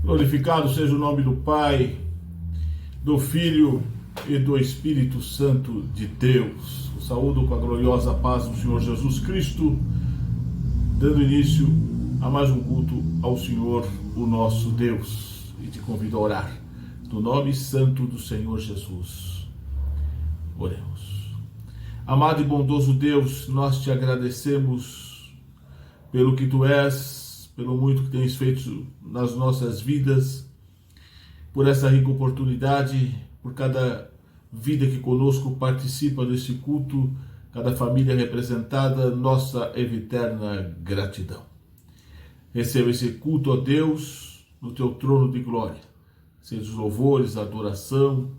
Glorificado seja o nome do Pai, do Filho e do Espírito Santo de Deus. Eu saúdo com a gloriosa paz do Senhor Jesus Cristo, dando início a mais um culto ao Senhor, o nosso Deus. E te convido a orar no nome santo do Senhor Jesus. Oremos. Amado e bondoso Deus, nós te agradecemos pelo que tu és, pelo muito que tens feito nas nossas vidas, por essa rica oportunidade, por cada vida que conosco participa desse culto, cada família representada, nossa eterna gratidão. Receba esse culto, ó Deus, no teu trono de glória. Seja os louvores, a adoração,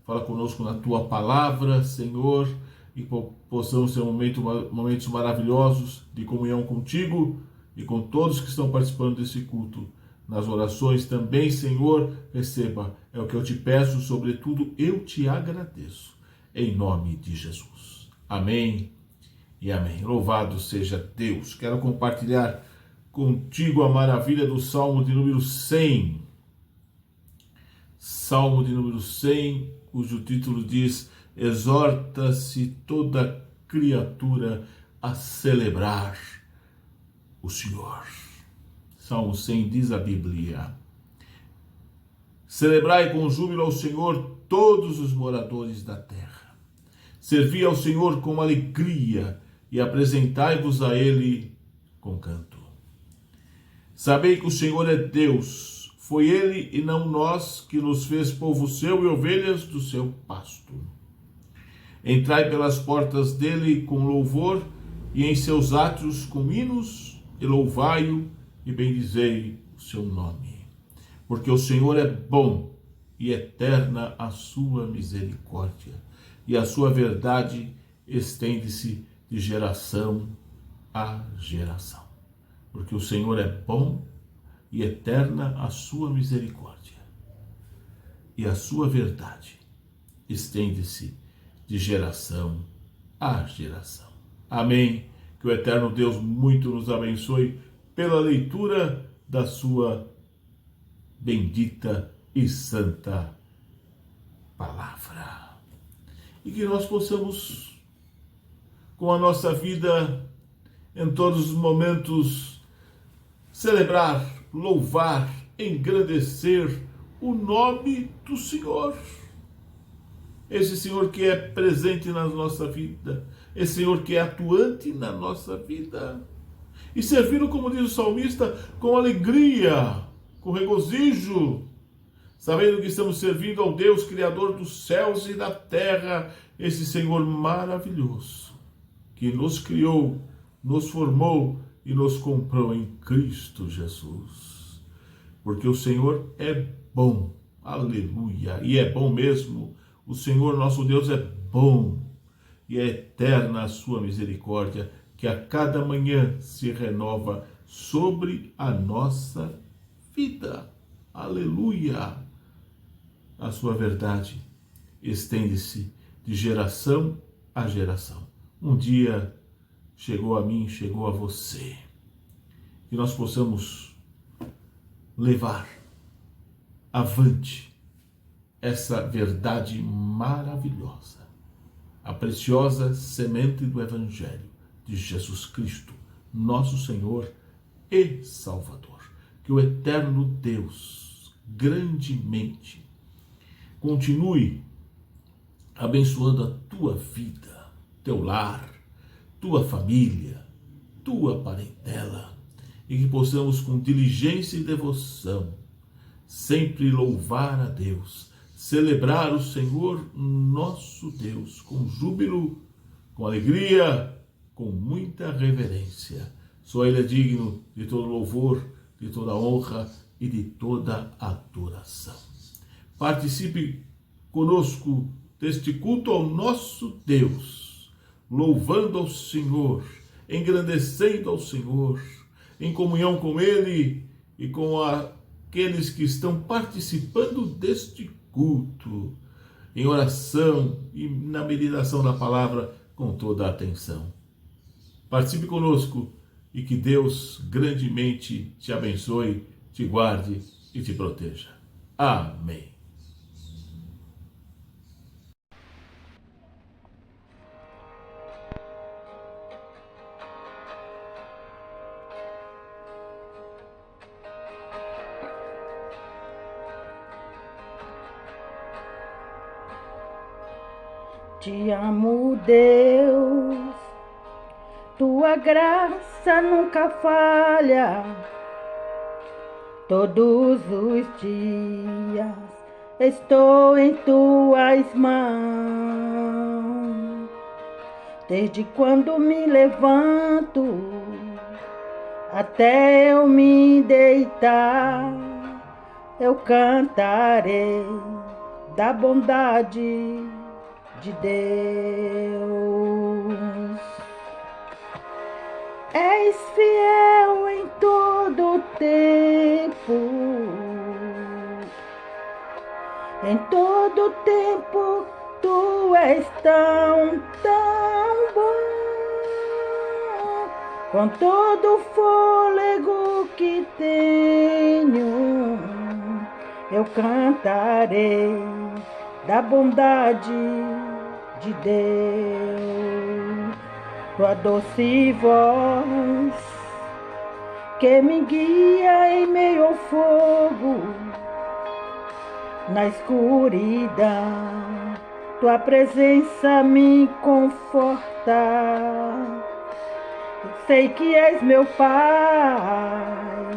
fala conosco na tua palavra, Senhor, e possamos ter momentos maravilhosos de comunhão contigo e com todos que estão participando desse culto. Nas orações também, Senhor, receba. É o que eu te peço, sobretudo eu te agradeço. Em nome de Jesus. Amém e amém. Louvado seja Deus. Quero compartilhar contigo a maravilha do Salmo de número 100. Salmo de número 100, cujo título diz: exorta-se toda criatura a celebrar o Senhor. Salmo 100 diz a Bíblia: celebrai com júbilo ao Senhor todos os moradores da terra. Servi ao Senhor com alegria e apresentai-vos a Ele com canto. Sabei que o Senhor é Deus. Foi Ele e não nós que nos fez povo seu e ovelhas do seu pasto. Entrai pelas portas dele com louvor e em seus átrios com hinos, e louvai-o e bendizei o seu nome. Porque o Senhor é bom e eterna a sua misericórdia, e a sua verdade estende-se de geração a geração. Porque o Senhor é bom e eterna a sua misericórdia, e a sua verdade estende-se de geração a geração. Amém. Que o eterno Deus muito nos abençoe pela leitura da sua bendita e santa palavra. E que nós possamos, com a nossa vida, em todos os momentos, celebrar, louvar, engrandecer o nome do Senhor. Esse Senhor que é presente na nossa vida, esse Senhor que é atuante na nossa vida. E servi-lo, como diz o salmista, com alegria, com regozijo, sabendo que estamos servindo ao Deus Criador dos céus e da terra, esse Senhor maravilhoso, que nos criou, nos formou e nos comprou em Cristo Jesus. Porque o Senhor é bom, aleluia, e é bom mesmo. O Senhor nosso Deus é bom e é eterna a sua misericórdia, que a cada manhã se renova sobre a nossa vida. Aleluia! A sua verdade estende-se de geração a geração. Um dia chegou a mim, chegou a você. Que nós possamos levar avante essa verdade maravilhosa, a preciosa semente do Evangelho de Jesus Cristo, nosso Senhor e Salvador. Que o eterno Deus grandemente continue abençoando a tua vida, teu lar, tua família, tua parentela, e que possamos com diligência e devoção sempre louvar a Deus, celebrar o Senhor nosso Deus com júbilo, com alegria, com muita reverência. Só Ele é digno de todo louvor, de toda honra e de toda adoração. Participe conosco deste culto ao nosso Deus, louvando ao Senhor, engrandecendo ao Senhor, em comunhão com Ele e com aqueles que estão participando deste culto, em oração e na meditação da palavra com toda a atenção. Participe conosco e que Deus grandemente te abençoe, te guarde e te proteja. Amém. Te amo, Deus, tua graça nunca falha. Todos os dias estou em tuas mãos. Desde quando me levanto até eu me deitar, eu cantarei da bondade de Deus. És fiel em todo tempo, em todo tempo tu és tão bom. Com todo o fôlego que tenho, eu cantarei da bondade de Deus. Tua doce voz que me guia em meio ao fogo, na escuridão, tua presença me conforta. Sei que és meu Pai,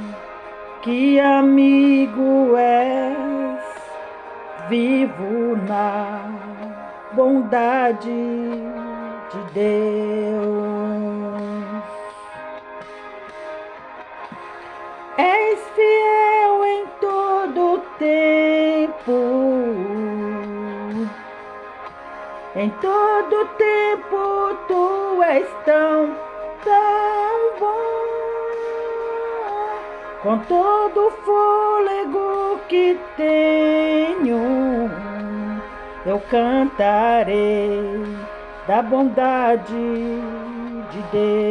que amigo és, vivo na bondade de Deus. És fiel em todo tempo, em todo tempo tu és tão bom. Com todo o fôlego que tenho, eu cantarei da bondade de Deus.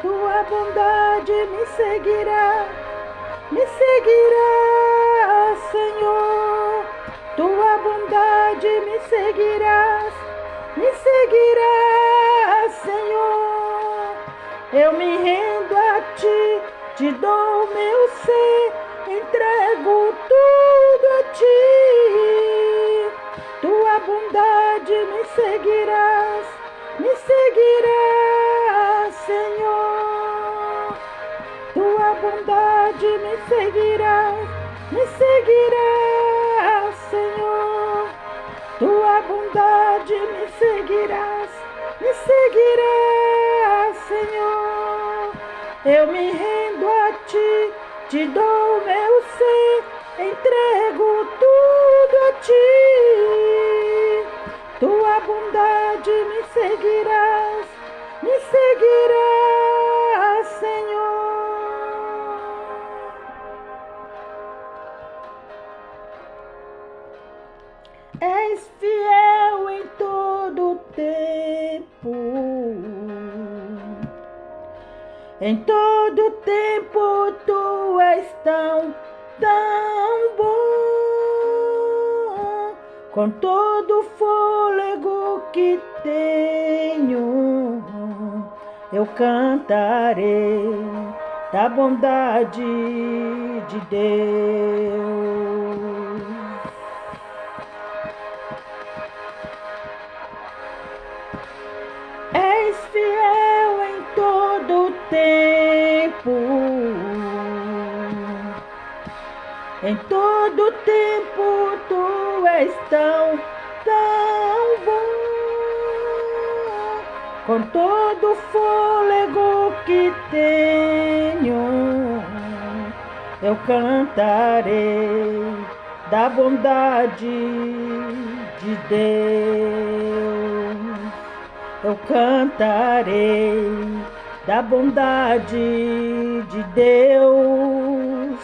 Tua bondade me seguirá, Senhor. Tua bondade me seguirás, Senhor. Eu me rendo a ti, te dou meu ser, entrego tudo a ti. Tua bondade me seguirás, Senhor. Tua bondade me seguirás, Senhor. Tua bondade me seguirás, Senhor. Eu me rendo a ti, te dou meu ser, entrego tudo a ti. Tua bondade me seguirás, Senhor. És fiel em todo tempo, em todo tempo tu és tão bom. Com todo o fôlego que tenho, eu cantarei da bondade de Deus. És fiel em todo tempo, em todo tempo tu és tão bom. Com todo o fôlego que tenho, eu cantarei da bondade de Deus. Eu cantarei da bondade de Deus.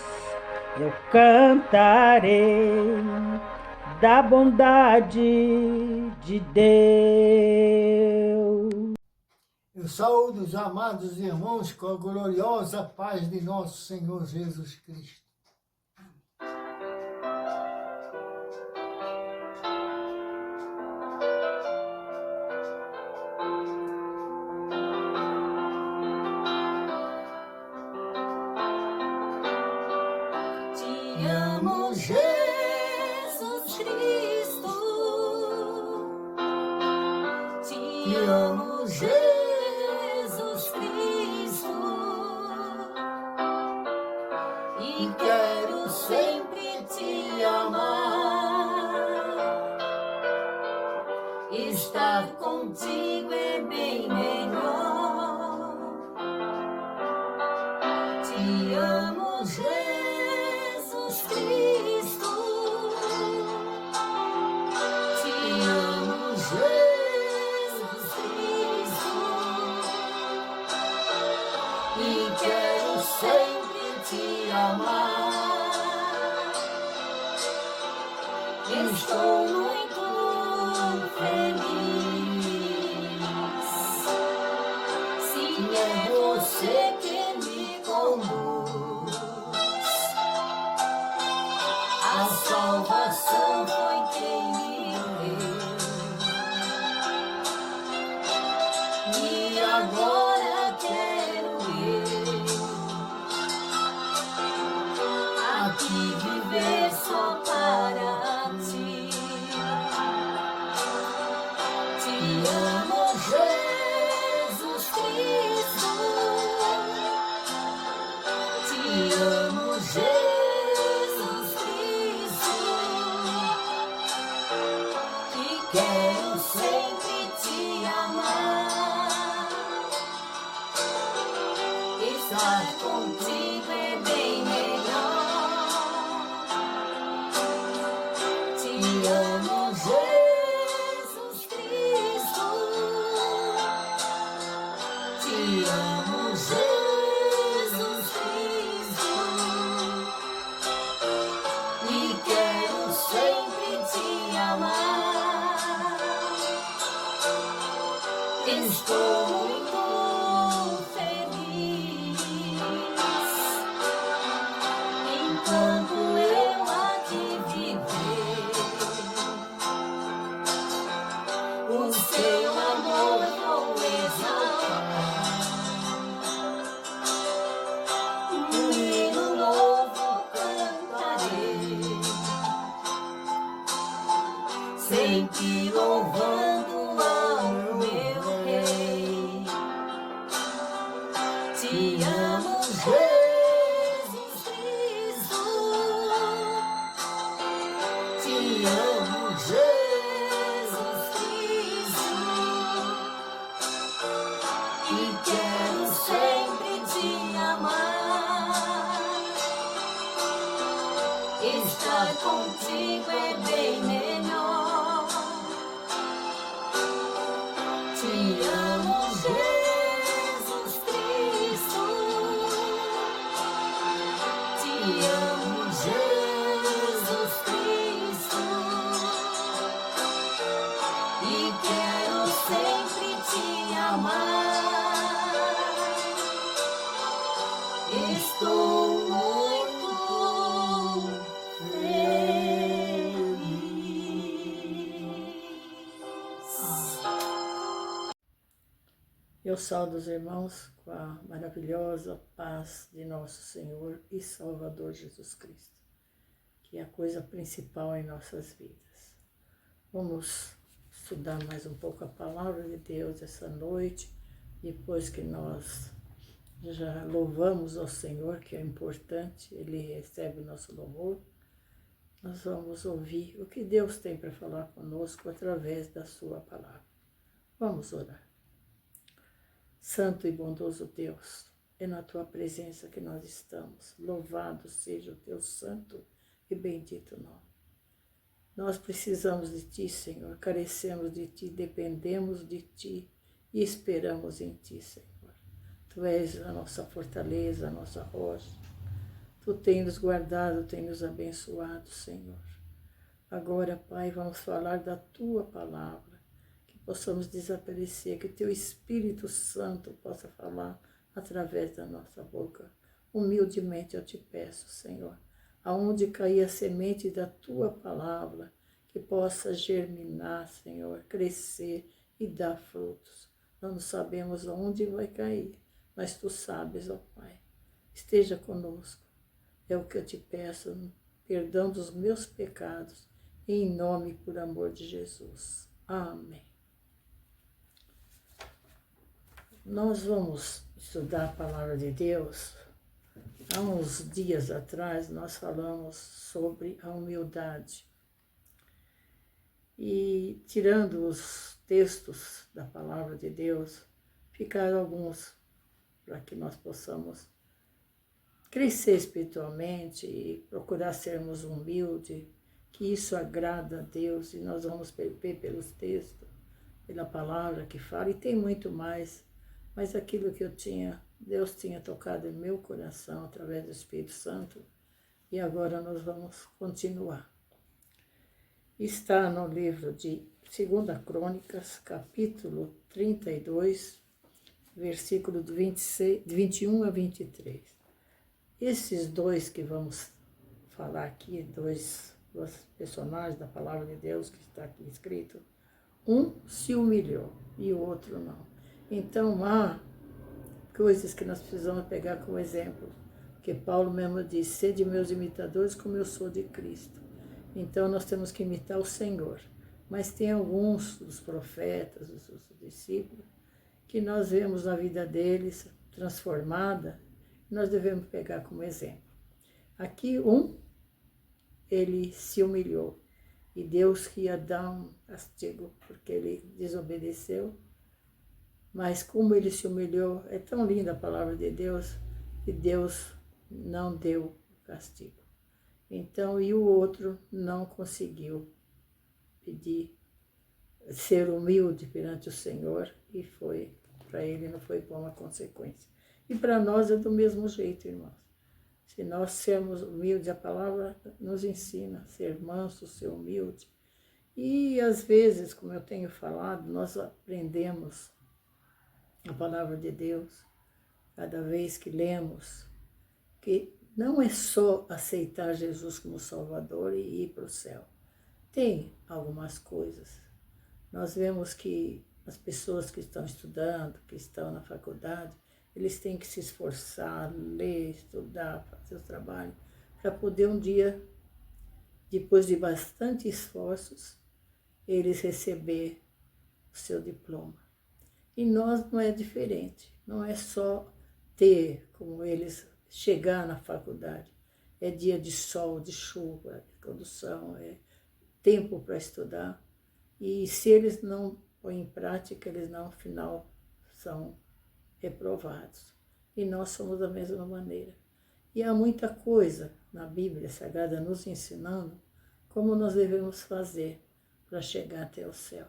Eu cantarei da bondade de Deus. saúdo os amados irmãos com a gloriosa paz de nosso Senhor Jesus Cristo. Te amo, Jesus Cristo. Te amo, Jesus Cristo. E quero sempre te amar. Estar contigo é bem melhor. Te amo, Jesus Cristo. Te amo, Jesus Cristo. E quero sempre te amar. Estou muito feliz. Se é você que me conduz, a salvação foi quem me deu. E agora quero eu aqui viver só para ti. Te amo, Jesus Cristo. Te amo, Jesus Cristo. E quero sempre te amar. Estar contigo é bem melhor. Te amo, Jesus Cristo. Te amo, Jesus Cristo. E quero sempre te amar. Estou muito feliz enquanto eu aqui viver. O seu amor vou exaltar. Um hino novo cantarei, sempre louvando ao meu Rei. Te amo, Jesus Cristo. Te amo, Jesus Cristo. E quero sempre te amar. Estar contigo é bem melhor. Te amo, Jesus Cristo. Te amo, Jesus Cristo. E quero sempre te amar. Estou muito feliz. Eu saúdo os irmãos com a maravilhosa paz de nosso Senhor e Salvador Jesus Cristo, que é a coisa principal em nossas vidas. Vamos estudar mais um pouco a palavra de Deus essa noite, depois que nós já louvamos ao Senhor, que é importante, Ele recebe o nosso louvor. Nós vamos ouvir o que Deus tem para falar conosco através da sua palavra. Vamos orar. Santo e bondoso Deus, é na Tua presença que nós estamos. Louvado seja o Teu santo e bendito nome. Nós precisamos de Ti, Senhor, carecemos de Ti, dependemos de Ti e esperamos em Ti, Senhor. Tu és a nossa fortaleza, a nossa rocha. Tu tens nos guardado, tens nos abençoado, Senhor. Agora, Pai, vamos falar da Tua palavra, que possamos desaparecer, que Teu Espírito Santo possa falar através da nossa boca. Humildemente eu te peço, Senhor, aonde cair a semente da Tua palavra, que possa germinar, Senhor, crescer e dar frutos. Nós não sabemos onde vai cair, mas Tu sabes, ó Pai. Esteja conosco. É o que eu te peço, perdão dos meus pecados, em nome e por amor de Jesus. Amém. Nós vamos estudar a palavra de Deus. Há uns dias atrás nós falamos sobre a humildade. E tirando os textos da palavra de Deus, ficaram alguns para que nós possamos crescer espiritualmente e procurar sermos humildes, que isso agrada a Deus, e nós vamos ver pelos textos, pela palavra que fala, e tem muito mais, mas aquilo que Deus tinha tocado em meu coração através do Espírito Santo, e agora nós vamos continuar. Está no livro de 2 Crônicas, capítulo 32, versículo 21 a 23. Esses dois que vamos falar aqui, dois personagens da palavra de Deus que está aqui escrito, um se humilhou e o outro não. Então há coisas que nós precisamos pegar como exemplo, porque Paulo mesmo diz, sede meus imitadores como eu sou de Cristo. Então nós temos que imitar o Senhor, mas tem alguns dos profetas, dos discípulos, que nós vemos na vida deles transformada, nós devemos pegar como exemplo. Aqui ele se humilhou e Deus ia dar um castigo porque ele desobedeceu, mas como ele se humilhou, é tão linda a palavra de Deus, que Deus não deu castigo. Então, e o outro não conseguiu ser humilde perante o Senhor, e para ele não foi bom a consequência. E para nós é do mesmo jeito, irmãos. Se nós sermos humildes, a palavra nos ensina a ser manso, ser humilde. E às vezes, como eu tenho falado, nós aprendemos a palavra de Deus, cada vez que lemos, que não é só aceitar Jesus como Salvador e ir para o céu. Tem algumas coisas. Nós vemos que as pessoas que estão estudando, que estão na faculdade, eles têm que se esforçar, ler, estudar, fazer o trabalho, para poder um dia, depois de bastante esforços, eles receber o seu diploma. E nós não é diferente, não é só ter como eles chegar na faculdade. É dia de sol, de chuva, de condução, é tempo para estudar. E se eles não põem em prática, eles não, no final, são reprovados. E nós somos da mesma maneira. E há muita coisa na Bíblia Sagrada nos ensinando como nós devemos fazer para chegar até o céu.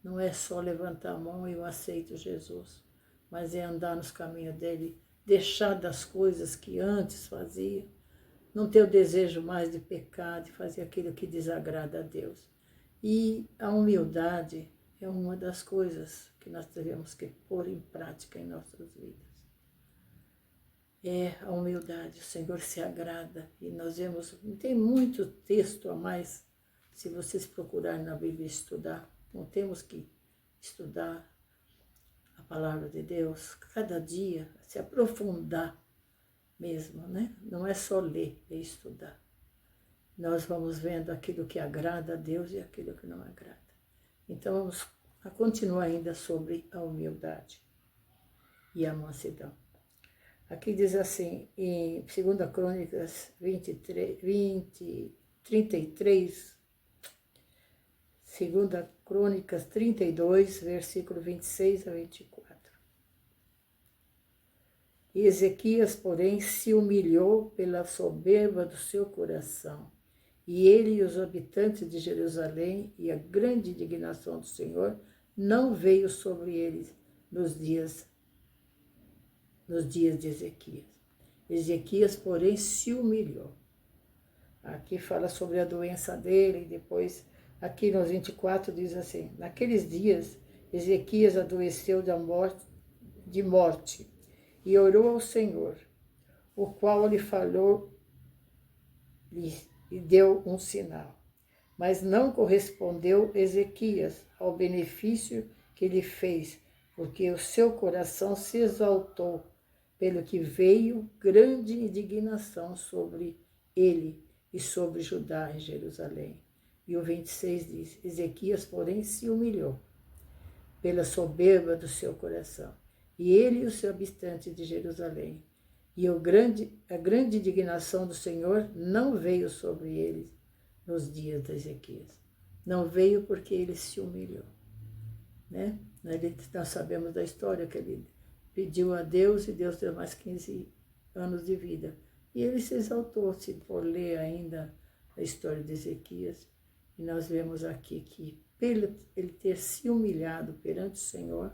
Não é só levantar a mão e eu aceito Jesus, mas é andar nos caminhos dele, deixar das coisas que antes fazia, não ter o desejo mais de pecar, de fazer aquilo que desagrada a Deus. E a humildade é uma das coisas que nós devemos que pôr em prática em nossas vidas. É a humildade, o Senhor se agrada, e nós vemos, tem muito texto a mais, se vocês procurarem na Bíblia estudar, não temos que estudar a palavra de Deus, cada dia, se aprofundar mesmo, né? Não é só ler, é estudar. Nós vamos vendo aquilo que agrada a Deus e aquilo que não agrada. Então, vamos continuar ainda sobre a humildade e a mansidão. Aqui diz assim, em 2 Crônicas 33, 2 Crônicas 32, versículo 26 a 24. E Ezequias, porém, se humilhou pela soberba do seu coração, e ele e os habitantes de Jerusalém, e a grande indignação do Senhor não veio sobre eles nos dias de Ezequias. Ezequias, porém, se humilhou. Aqui fala sobre a doença dele, e depois aqui no 24 diz assim: naqueles dias, Ezequias adoeceu de morte e orou ao Senhor, o qual lhe falou e deu um sinal. Mas não correspondeu Ezequias ao benefício que lhe fez, porque o seu coração se exaltou, pelo que veio grande indignação sobre ele e sobre Judá em Jerusalém. E o 26 diz: Ezequias, porém, se humilhou pela soberba do seu coração, e ele e os habitantes de Jerusalém. E a grande indignação do Senhor não veio sobre eles nos dias de Ezequias. Não veio porque ele se humilhou, né? Nós sabemos da história que ele pediu a Deus e Deus deu mais 15 anos de vida. E ele se exaltou, se for ler ainda a história de Ezequias. E nós vemos aqui que, pelo ele ter se humilhado perante o Senhor,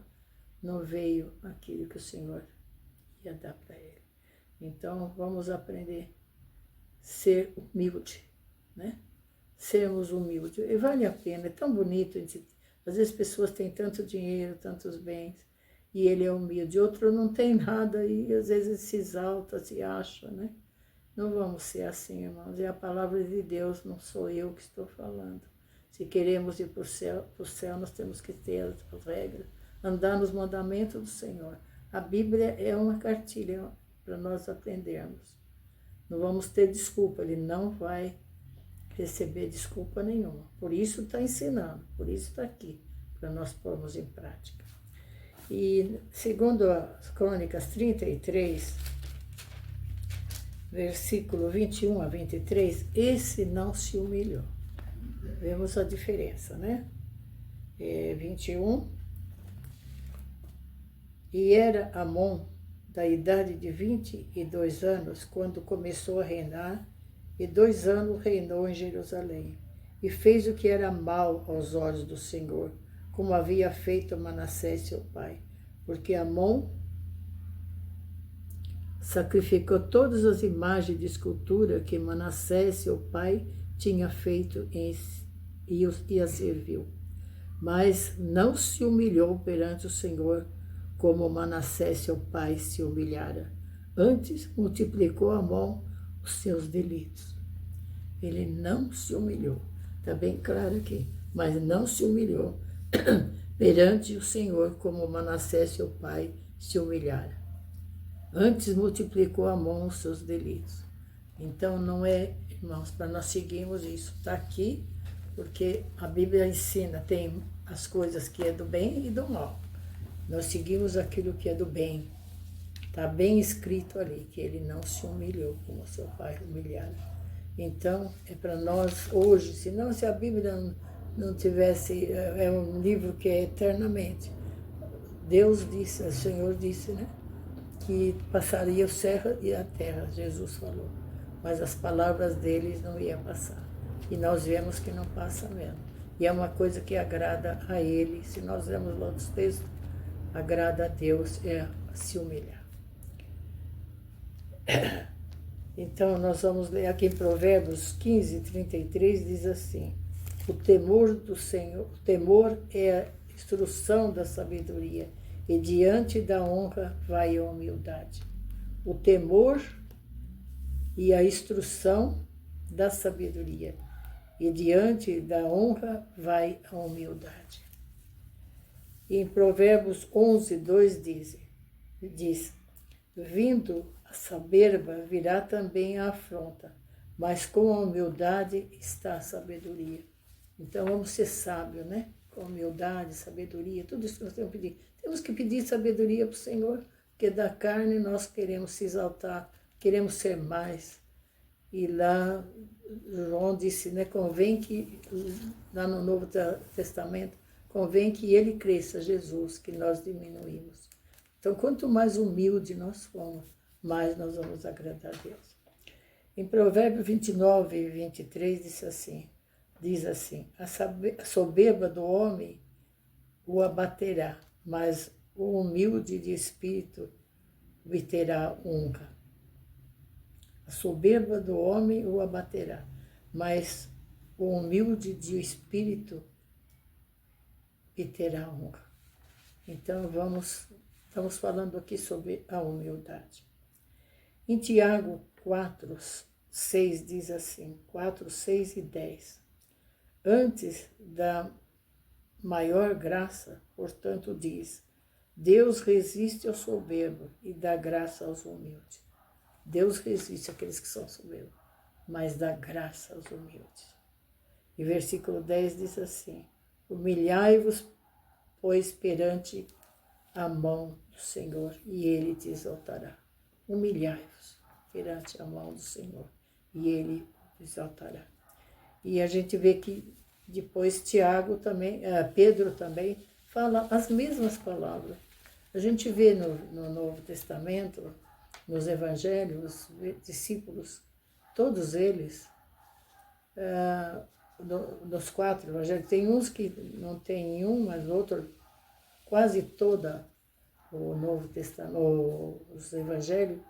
não veio aquilo que o Senhor ia dar para ele. Então, vamos aprender a ser humilde, né? Sermos humildes. E vale a pena, é tão bonito. Às vezes pessoas têm tanto dinheiro, tantos bens, e ele é humilde. Outro não tem nada e às vezes se exalta, se acha, né? Não vamos ser assim, irmãos. É a palavra de Deus, não sou eu que estou falando. Se queremos ir para o céu, nós temos que ter as regras, andar nos mandamentos do Senhor. A Bíblia é uma cartilha para nós aprendermos. Não vamos ter desculpa, ele não vai receber desculpa nenhuma. Por isso está ensinando, por isso está aqui, para nós pormos em prática. E segundo as Crônicas 33, versículo 21 a 23, esse não se humilhou. Vemos a diferença, né? 21. E era Amon da idade de 22 anos, quando começou a reinar, e 2 anos reinou em Jerusalém, e fez o que era mal aos olhos do Senhor, como havia feito Manassés seu pai, porque Amon sacrificou todas as imagens de escultura que Manassés seu pai tinha feito e a serviu. Mas não se humilhou perante o Senhor, como Manassés seu pai se humilhara. Antes multiplicou Amon os seus delitos. Ele não se humilhou. Está bem claro aqui. Mas não se humilhou perante o Senhor, como Manassés seu pai se humilhara. Antes multiplicou Amon os seus delitos. Então não é, irmãos, para nós seguirmos isso. Está aqui, porque a Bíblia ensina, tem as coisas que é do bem e do mal. Nós seguimos aquilo que é do bem. Está bem escrito ali, que ele não se humilhou como seu pai humilhara. Então, é para nós hoje, senão se a Bíblia não tivesse, é um livro que é eternamente. Deus disse, o Senhor disse, né? Que passaria o céu e a terra, Jesus falou. Mas as palavras deles não iam passar. E nós vemos que não passa mesmo. E é uma coisa que agrada a ele. Se nós lemos lá os textos, agrada a Deus é se humilhar. Então, nós vamos ler aqui em Provérbios 15, 33, diz assim: o temor do Senhor, o temor é a instrução da sabedoria, e diante da honra vai a humildade. O temor e a instrução da sabedoria, e diante da honra vai a humildade. E em Provérbios 11, 2 diz: vindo a soberba virá também a afronta, mas com a humildade está a sabedoria. Então vamos ser sábios, né? Com humildade, sabedoria, tudo isso que nós temos que pedir. Temos que pedir sabedoria para o Senhor, porque da carne nós queremos se exaltar, queremos ser mais. E lá, João disse, né? Convém que, lá no Novo Testamento, convém que ele cresça, Jesus, que nós diminuímos. Então, quanto mais humilde nós formos, mais nós vamos agradar a Deus. Em Provérbios 29 e 23 diz assim, a soberba do homem o abaterá, mas o humilde de espírito obterá honra. A soberba do homem o abaterá, mas o humilde de espírito e terá honra. Então estamos falando aqui sobre a humildade. Em Tiago 4, 6 diz assim, 4, 6 e 10. Antes da maior graça, portanto, diz, Deus resiste ao soberbo e dá graça aos humildes. Deus resiste àqueles que são soberbos, mas dá graça aos humildes. E versículo 10 diz assim, humilhai-vos, pois, perante a mão do Senhor, e Ele te exaltará. Humilhai-vos perante a mão do Senhor, e Ele te exaltará. E a gente vê que depois Pedro também fala as mesmas palavras. A gente vê no Novo Testamento, nos Evangelhos, os discípulos, todos eles, nos 4 Evangelhos, tem uns que não tem nenhum, mas outro, quase toda o Novo Testamento, os Evangelhos,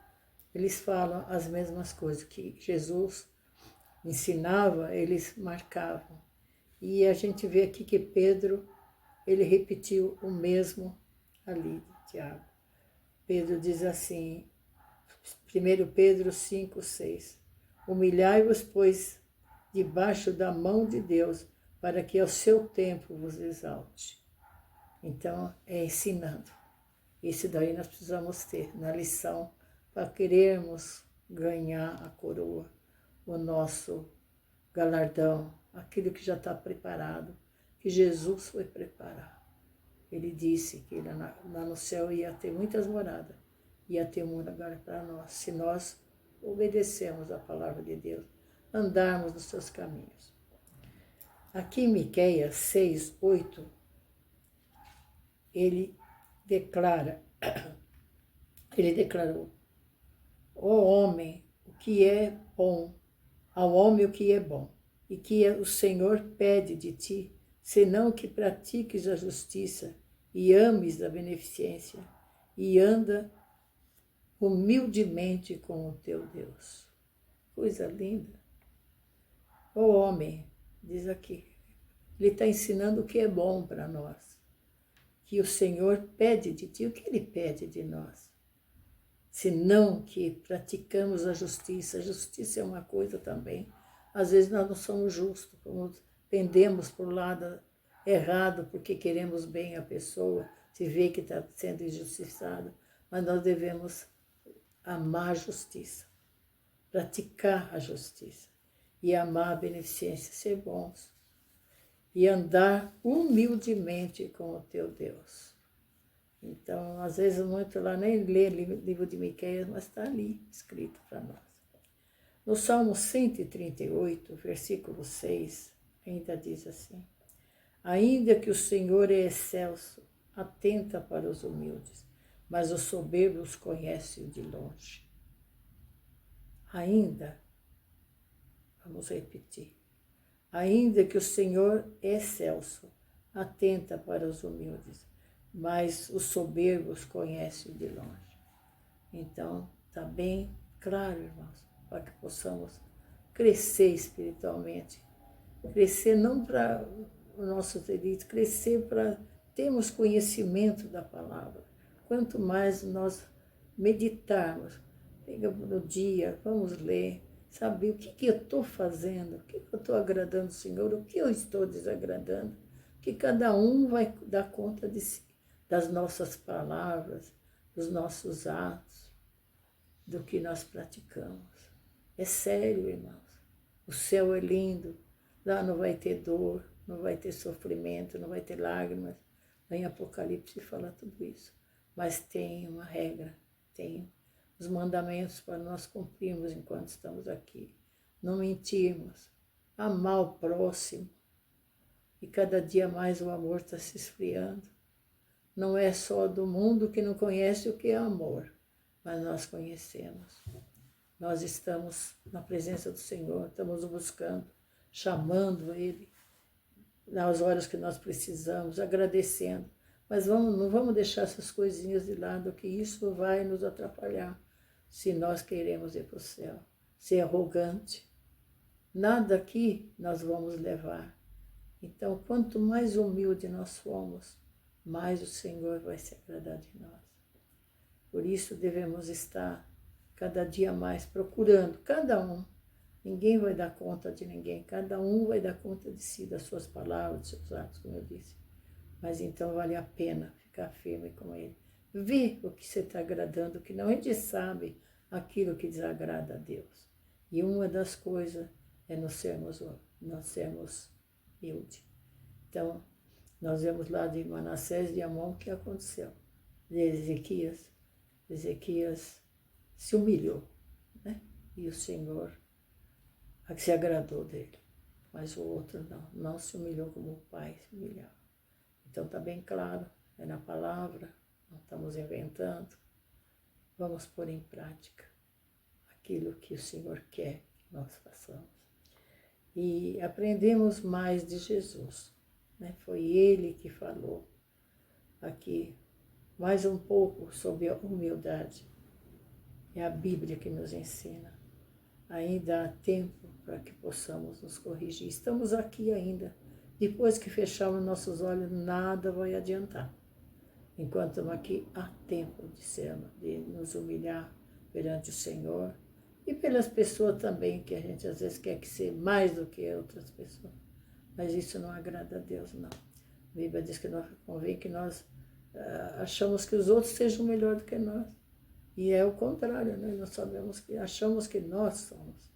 eles falam as mesmas coisas que Jesus ensinava, eles marcavam. E a gente vê aqui que Pedro, ele repetiu o mesmo ali, Tiago. Pedro diz assim, 1 Pedro 5, 6. Humilhai-vos, pois, debaixo da mão de Deus, para que ao seu tempo vos exalte. Então, é ensinando. Isso daí nós precisamos ter na lição para querermos ganhar a coroa, o nosso galardão, aquilo que já está preparado, que Jesus foi preparar. Ele disse que lá no céu ia ter muitas moradas, ia ter um lugar para nós, se nós obedecermos a palavra de Deus, andarmos nos seus caminhos. Aqui em Miqueias 6, 8, ele declarou, ó homem, o que é bom, ao homem o que é bom, e que o Senhor pede de ti, senão que pratiques a justiça e ames a beneficência, e anda humildemente com o teu Deus. Coisa linda. Ó homem, diz aqui, ele está ensinando o que é bom para nós, que o Senhor pede de ti, o que ele pede de nós? Senão que praticamos a justiça. A justiça é uma coisa também. Às vezes nós não somos justos, pendemos para o lado errado porque queremos bem a pessoa, se vê que está sendo injustiçada, mas nós devemos amar a justiça, praticar a justiça e amar a beneficência, ser bons e andar humildemente com o teu Deus. Então, às vezes, muito lá nem lê livro de Miqueias, mas está ali escrito para nós. No Salmo 138, versículo 6, ainda diz assim, ainda que o Senhor é excelso, atenta para os humildes, mas os soberbos conhece de longe. Ainda, vamos repetir, ainda que o Senhor é excelso, atenta para os humildes, mas os soberbos conhecem de longe. Então, está bem claro, irmãos, para que possamos crescer espiritualmente. Crescer não para o nosso delito, crescer para termos conhecimento da palavra. Quanto mais nós meditarmos, pegamos no dia, vamos ler, saber o que eu estou fazendo, o que eu estou agradando ao Senhor, o que eu estou desagradando, que cada um vai dar conta de si, das nossas palavras, dos nossos atos, do que nós praticamos. É sério, irmãos. O céu é lindo, lá não vai ter dor, não vai ter sofrimento, não vai ter lágrimas. Em Apocalipse fala tudo isso. Mas tem uma regra, tem os mandamentos para nós cumprirmos enquanto estamos aqui. Não mentirmos, amar o próximo. E cada dia mais o amor está se esfriando. Não é só do mundo que não conhece o que é amor, mas nós conhecemos. Nós estamos na presença do Senhor, estamos o buscando, chamando Ele, nas horas que nós precisamos, agradecendo. Mas não vamos deixar essas coisinhas de lado, que isso vai nos atrapalhar, se nós queremos ir para o céu. Ser arrogante, nada aqui nós vamos levar. Então, quanto mais humilde nós formos, mais o Senhor vai se agradar de nós. Por isso devemos estar cada dia mais procurando, cada um. Ninguém vai dar conta de ninguém, cada um vai dar conta de si, das suas palavras, dos seus atos, como eu disse. Mas então vale a pena ficar firme com Ele. Vê o que você está agradando, o que não. A gente sabe aquilo que desagrada a Deus. E uma das coisas é nós sermos humildes. Então, nós vemos lá de Manassés e Amon o que aconteceu. De Ezequias se humilhou, né? E o Senhor se agradou dele. Mas o outro não se humilhou como o pai se humilhava. Então está bem claro, é na palavra, não estamos inventando. Vamos pôr em prática aquilo que o Senhor quer que nós façamos. E aprendemos mais de Jesus, né? Foi Ele que falou aqui mais um pouco sobre a humildade. É a Bíblia que nos ensina. Ainda há tempo para que possamos nos corrigir. Estamos aqui ainda. Depois que fecharmos nossos olhos, nada vai adiantar. Enquanto estamos aqui, há tempo de nos humilhar perante o Senhor e pelas pessoas também, que a gente às vezes quer que ser mais do que outras pessoas. Mas isso não agrada a Deus, não. A Bíblia diz que convém que nós achamos que os outros sejam melhor do que nós. E é o contrário, né? Nós achamos que nós somos.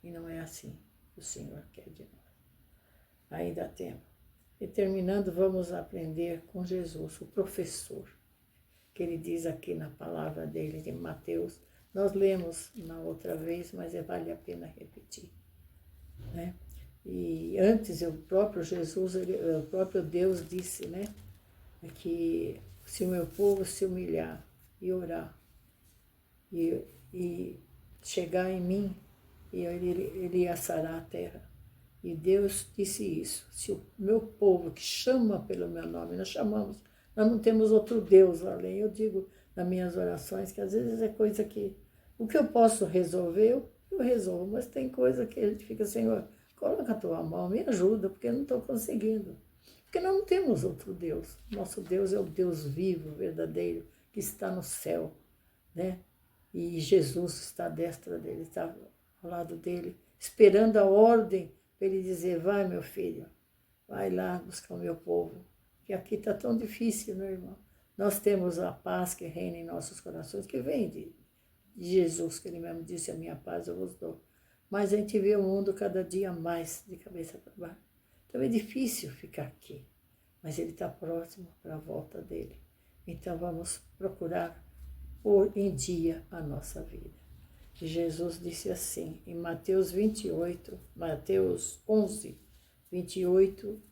E não é assim que o Senhor quer de nós. Ainda há tempo. E terminando, vamos aprender com Jesus, o professor, que ele diz aqui na palavra dele, de Mateus. Nós lemos na outra vez, mas vale a pena repetir, né? E antes, o próprio Jesus, o próprio Deus disse, né? Que se o meu povo se humilhar e orar, e chegar em mim, e ele assará a terra. E Deus disse isso. Se o meu povo que chama pelo meu nome, nós chamamos, nós não temos outro Deus além. Eu digo nas minhas orações que às vezes é coisa que o que eu posso resolver, eu resolvo, mas tem coisa que a gente fica, Senhor, coloca a tua mão, me ajuda, porque eu não estou conseguindo. Porque nós não temos outro Deus. Nosso Deus é o Deus vivo, verdadeiro, que está no céu, né? E Jesus está à destra dele, está ao lado dele, esperando a ordem para ele dizer, vai meu filho, vai lá buscar o meu povo, que aqui está tão difícil, meu irmão. Nós temos a paz que reina em nossos corações, que vem de Jesus, que ele mesmo disse, a minha paz eu vos dou. Mas a gente vê o mundo cada dia mais de cabeça para baixo. Então é difícil ficar aqui, mas ele está próximo para a volta dele. Então vamos procurar pôr em dia a nossa vida. E Jesus disse assim, em Mateus 11, 28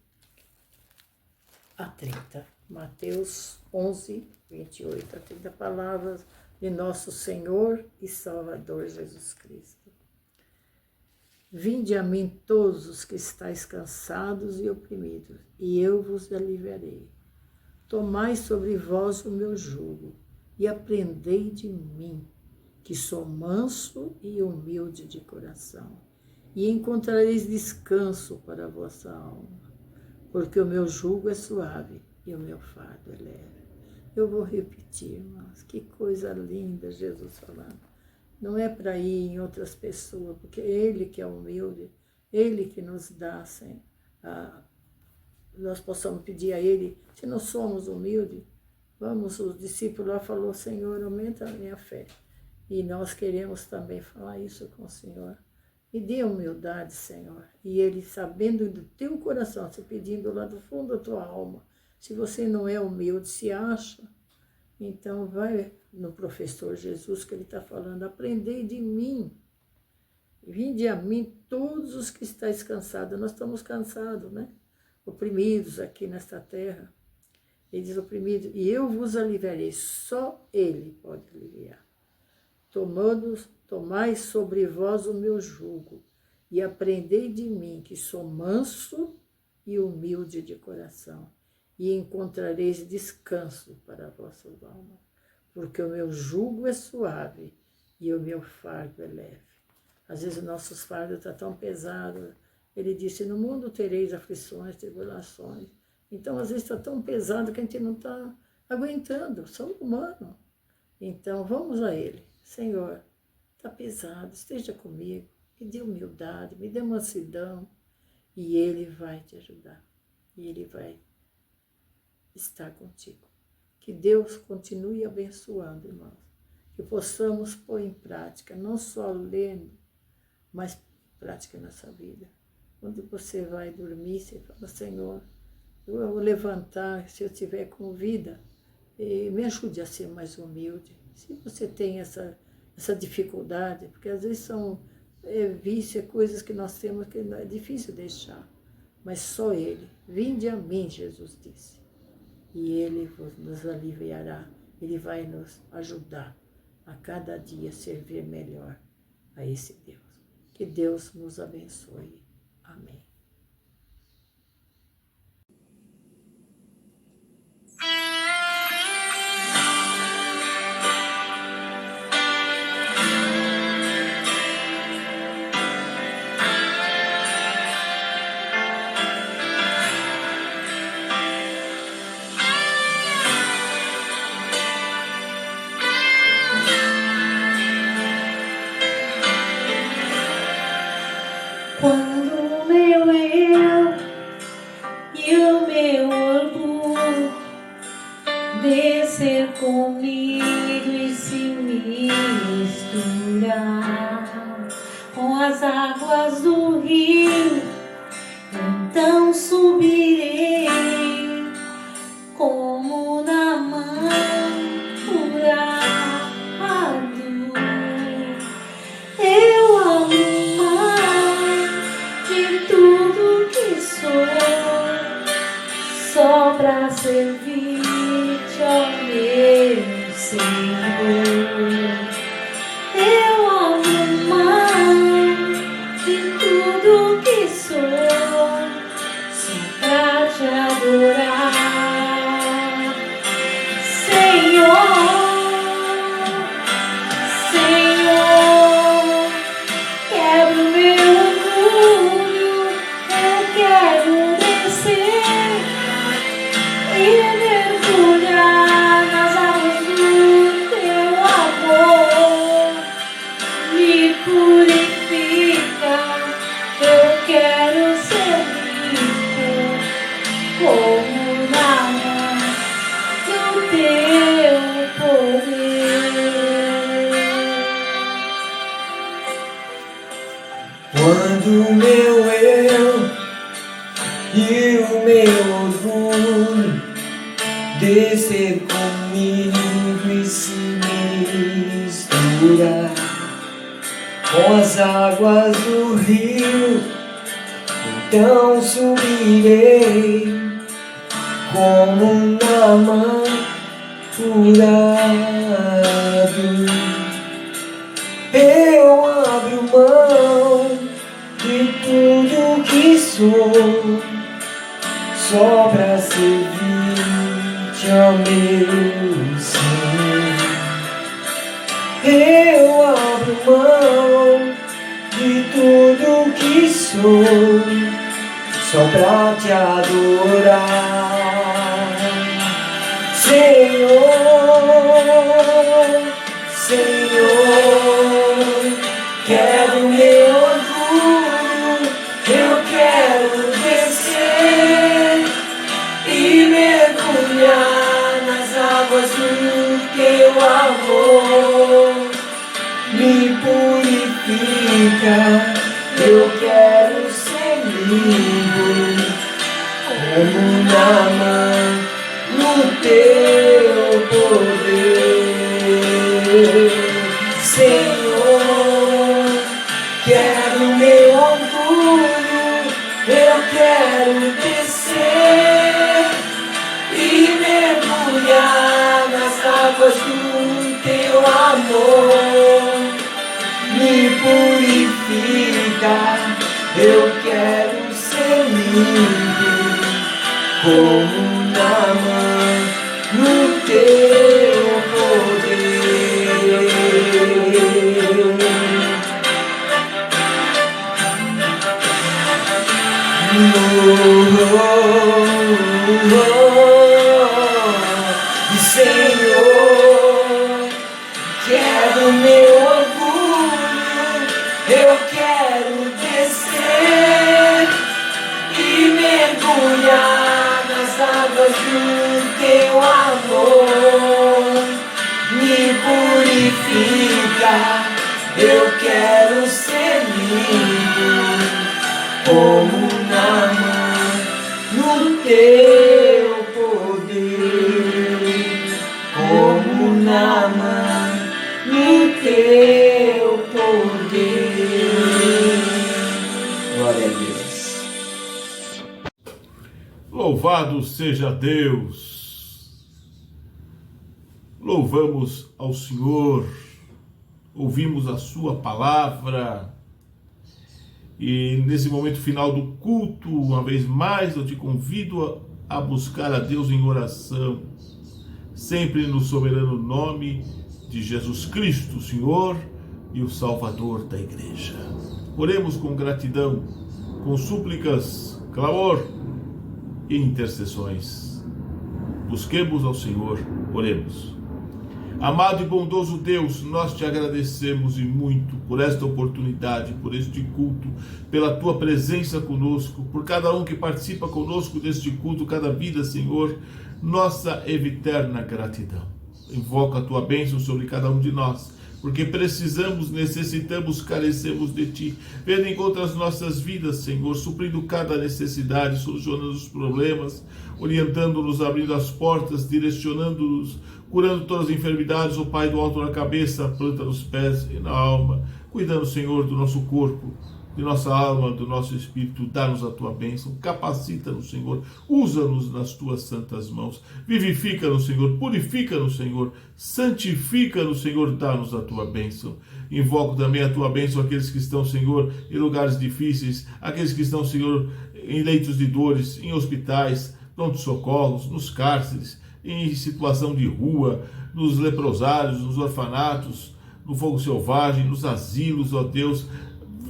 a 30. Mateus 11, 28 a 30 palavras de nosso Senhor e Salvador Jesus Cristo. Vinde a mim todos os que estáis cansados e oprimidos, e eu vos aliviarei. Tomai sobre vós o meu jugo, e aprendei de mim, que sou manso e humilde de coração, e encontrareis descanso para a vossa alma, porque o meu jugo é suave e o meu fardo é leve. Eu vou repetir, irmãos, que coisa linda Jesus falando. Não é para ir em outras pessoas, porque é Ele que é humilde, Ele que nos dá, assim, nós possamos pedir a Ele, se não somos humildes, vamos, os discípulos lá falaram, Senhor, aumenta a minha fé. E nós queremos também falar isso com o Senhor. Me dê humildade, Senhor. E Ele, sabendo do teu coração, se pedindo lá do fundo da tua alma, se você não é humilde, se acha, então vai no professor Jesus que ele está falando, aprendei de mim. Vinde a mim todos os que estáis cansados. Nós estamos cansados, né? Oprimidos aqui nesta terra. Ele diz oprimido, e eu vos aliviarei. Só Ele pode aliviar. Tomai sobre vós o meu jugo, e aprendei de mim, que sou manso e humilde de coração, e encontrareis descanso para vossas almas, porque o meu jugo é suave e o meu fardo é leve. Às vezes, os nossos fardos estão tão pesados. Ele disse, no mundo tereis aflições, tribulações. Então, às vezes, está tão pesado que a gente não está aguentando. Somos humanos. Então, vamos a Ele. Senhor, está pesado, esteja comigo. Me dê humildade, me dê mansidão. E Ele vai te ajudar. E Ele vai estar contigo. Que Deus continue abençoando, irmãos. Que possamos pôr em prática, não só lendo, mas pôr em prática nossa vida. Quando você vai dormir, você fala, Senhor, eu vou levantar, se eu tiver com vida, me ajude a ser mais humilde. Se você tem essa dificuldade, porque às vezes são vícios, coisas que nós temos que é difícil deixar, mas só Ele. Vinde a mim, Jesus disse, e Ele nos aliviará, Ele vai nos ajudar a cada dia servir melhor a esse Deus. Que Deus nos abençoe. Amém. Quando o meu eu e o meu orgulho descer comigo e se misturar com as águas do rio, então subirei como na mão furado. Eu amo mais de tudo que sou, só pra servir-te, ó meu Senhor. Eu amo mais de tudo que sou, só pra te adorar, Senhor. Senhor, quebra o meu orgulho, eu quero descer e mergulhar nas águas do teu amor. Me purifica, eu quero ser limpo, como na mão do teu poder. Quando o meu eu e o meu orgulho descer comigo e se misturar com as águas do rio, então subirei como na mão furado. Eu abro mão de tudo que sou, só pra servir-te, ó meu Senhor. Eu abro mão de tudo que sou, só pra te adorar, Senhor. Senhor, quero meu orgulho, eu quero descer e mergulhar nas águas do teu amor. Me purifica, eu quero ser limpo, como na mão no teu poder. Senhor, quero meu orgulho, eu quero descer e mergulhar nas águas do teu amor. Me purifica, eu quero ser limpo, como na mão no teu poder. na mão do teu poder. Glória a Deus. Louvado seja Deus. Louvamos ao Senhor. Ouvimos a sua palavra. E nesse momento final do culto, uma vez mais, eu te convido a buscar a Deus em oração, sempre no soberano nome de Jesus Cristo, o Senhor e o Salvador da Igreja. Oremos com gratidão, com súplicas, clamor e intercessões. Busquemos ao Senhor, oremos. Amado e bondoso Deus, nós te agradecemos e muito por esta oportunidade, por este culto, pela tua presença conosco, por cada um que participa conosco deste culto, cada vida, Senhor, nossa eterna gratidão. Invoca a tua bênção sobre cada um de nós, porque precisamos, necessitamos, carecemos de ti. Venha em contra as nossas vidas, Senhor, suprindo cada necessidade, solucionando os problemas, orientando-nos, abrindo as portas, direcionando-nos, curando todas as enfermidades, o Pai, do alto na cabeça, planta nos pés e na alma, cuidando, Senhor, do nosso corpo, de nossa alma, do nosso espírito. Dá-nos a tua bênção, capacita-nos, Senhor, usa-nos nas tuas santas mãos, vivifica-nos, Senhor, purifica-nos, Senhor, santifica-nos, Senhor, dá-nos a tua bênção. Invoco também a tua bênção àqueles que estão, Senhor, em lugares difíceis, aqueles que estão, Senhor, em leitos de dores, em hospitais, pronto-socorros, nos cárceres, em situação de rua, nos leprosários, nos orfanatos, no fogo selvagem, nos asilos, ó Deus.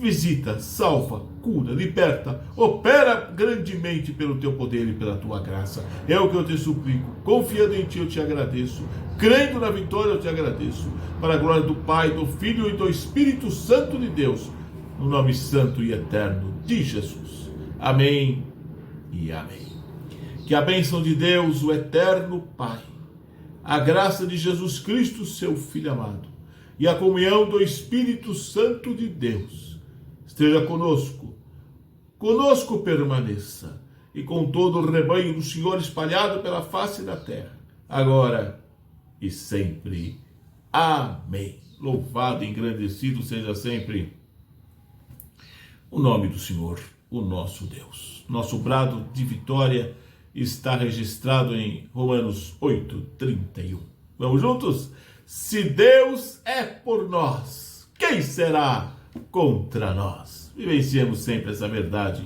Visita, salva, cura, liberta, opera grandemente pelo teu poder e pela tua graça. É o que eu te suplico. Confiando em ti, eu te agradeço. Crendo na vitória, eu te agradeço. Para a glória do Pai, do Filho e do Espírito Santo de Deus, no nome santo e eterno de Jesus. Amém e amém. Que a bênção de Deus, o eterno Pai, a graça de Jesus Cristo, seu Filho amado, e a comunhão do Espírito Santo de Deus esteja conosco. Conosco permaneça, e com todo o rebanho do Senhor espalhado pela face da terra, agora e sempre. Amém. Louvado e engrandecido seja sempre o nome do Senhor, o nosso Deus. Nosso brado de vitória está registrado em Romanos 8:31. Vamos juntos? Se Deus é por nós, quem será contra nós? Vivenciemos sempre essa verdade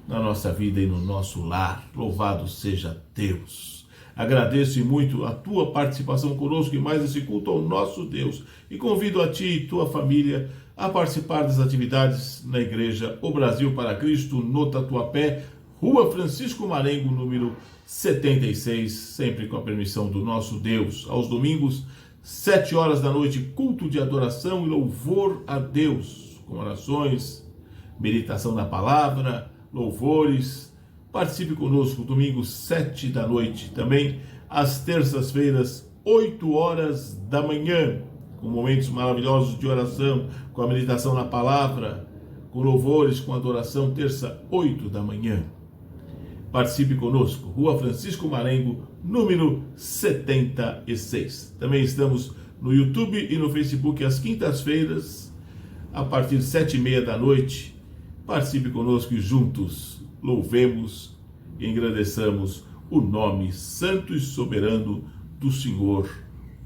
na nossa vida e no nosso lar. Louvado seja Deus. Agradeço muito a tua participação conosco em mais esse culto ao nosso Deus e convido a ti e tua família a participar das atividades na Igreja O Brasil para Cristo, no Tatuapé, Rua Francisco Marengo, número 76, sempre com a permissão do nosso Deus. Aos domingos, 7 horas da noite, culto de adoração e louvor a Deus, com orações, meditação na palavra, louvores. Participe conosco, domingo, 7 da noite. Também, às terças-feiras, 8 horas da manhã, com momentos maravilhosos de oração, com a meditação na palavra, com louvores, com adoração, terça, 8 da manhã. Participe conosco, Rua Francisco Marengo, número 76. Também estamos no YouTube e no Facebook às quintas-feiras, a partir de 7h30 da noite. Participe conosco e juntos louvemos e engrandeçamos o nome santo e soberano do Senhor,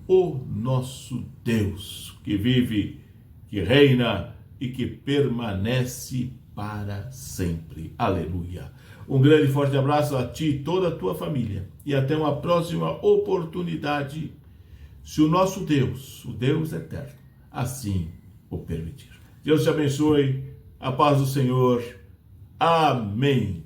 o nosso Deus, que vive, que reina e que permanece para sempre. Aleluia. Um grande e forte abraço a ti e toda a tua família. E até uma próxima oportunidade, se o nosso Deus, o Deus eterno, assim o permitir. Deus te abençoe. A paz do Senhor. Amém.